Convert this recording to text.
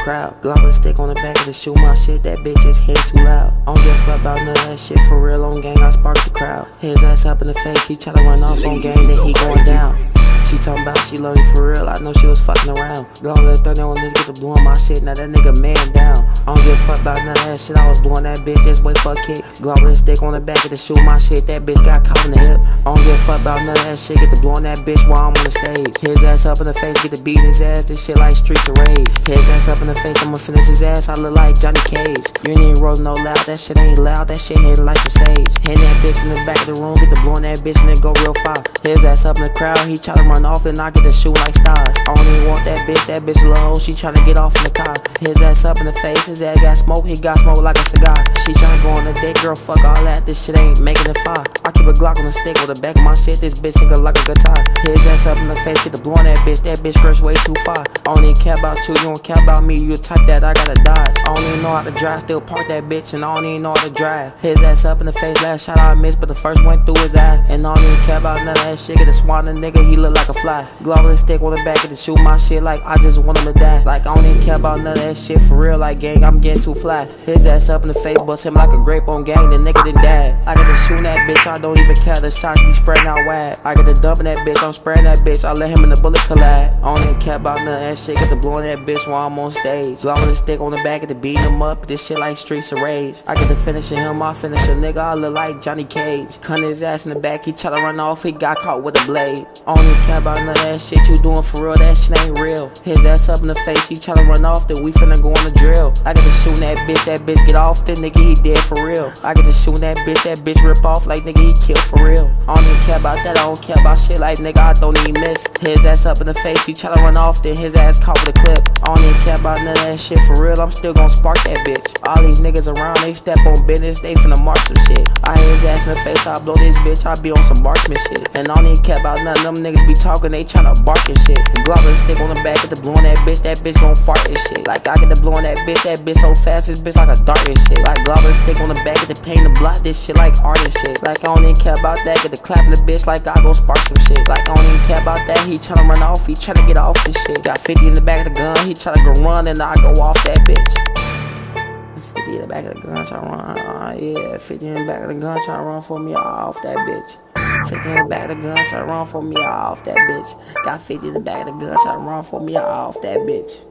crowd. Glock with a stick on the back of the shoe, my shit, that bitch is head too loud. I don't give a fuck about none of that shit, for real on gang, I sparked the crowd. His ass up in the face, he try to run off on gang, then he going down. She talking about she love me for real, I know she was fucking around. Glock with a 30 on this, get to blowing my shit, now that nigga man down. I don't give a fuck about none of that shit, I was blowing that bitch, just wait for a kick. Glock with a stick on the back of the shoe, my shit, that bitch got caught in the hip. I don't give a fuck about none of that shit, get to blowing that bitch while I'm on the stage. His ass up in the face, get to beating his ass, this shit like Streets of Rage. His ass up in the face, I'ma finish his ass, I look like Johnny Cage. You ain't even rollin' no loud, that shit ain't loud, that shit hit like some stage. Hitting that bitch in the back of the room, get to blowing that bitch and then go real far. His ass up in the crowd, he try to run off and I get to shoot like stars. I don't even want that bitch a little hoe, she tryna get off in the car. His ass up in the face, his ass got smoke, he got smoke like a cigar. She tryna go on a date, girl, fuck all that, this shit ain't making it far. I keep a Glock on the stick with the back of my shit, this bitch sing like a guitar. His ass up in the face, get to blowing that bitch stretch way too far. I don't even care about you don't care about me, you the type that I gotta dodge. I don't even know how to drive, still park that bitch and I don't even know how to drive. His ass up in the face, last shot I missed, but the first went through his eye. And I don't even care about none of that shit, get a swan a nigga, he look like a fly. Glock with a stick on the back of the shoe, my shit like I just want him to die. Like I don't even care about none of that shit for real, like gang, I'm getting too fly. His ass up in the face, bust him like a grape on gang, the nigga done died. I got to shoot that bitch, I don't even care, the shots be spreading out wide. I got to dumping that bitch, I'm spraying that bitch, I let him in the bullet collide. I don't even care about none of that shit, get to blowing that bitch while I'm on stage. Glock with a stick on the back of the beating him up, this shit like Streets of Rage. I get to finishing him, I finish a nigga, I look like Johnny Cage. Cut his ass in the back, he try to run off, he got caught with a blade. I don't even care about none of that shit you doing for real, that shit ain't real. His ass up in the face, he tryna run off, then we finna go on the drill. I get to shoot that bitch get off, then nigga he dead for real. I get to shoot that bitch rip off like nigga he killed for real. I don't even care about that, I don't care about shit like nigga I don't even miss. His ass up in the face, he tryna run off, then his ass caught with a clip. I don't even care about none of that shit for real, I'm still gon' spark that bitch. All these niggas around, they step on business, they finna mark some shit. I hit his ass in the face, I blow this bitch, I be on some marksman shit. And I don't even care about none of them niggas be talking, they tryna bark and shit. And Glock with a stick on the back, get the blowing that bitch gon' fart and shit. Like I get the blowing that bitch so fast, this bitch like a dart and shit. Like Glock with a stick on the back, get the paint the block, this shit like art and shit. Like I don't even care about that, get the clapping the bitch like I gon' spark some shit. Like I don't even care about that, he tryna run off, he tryna get off this shit. Got 50 in the back of the gun, he tryna go run and I go off that bitch. 50 in the back of the gun, tryna run, yeah, 50 in the back of the gun, tryna run for me off that bitch. 50 in the back of the gun, tryna run for me off that bitch. Got 50 in the back of the gun, tryna run for me off that bitch.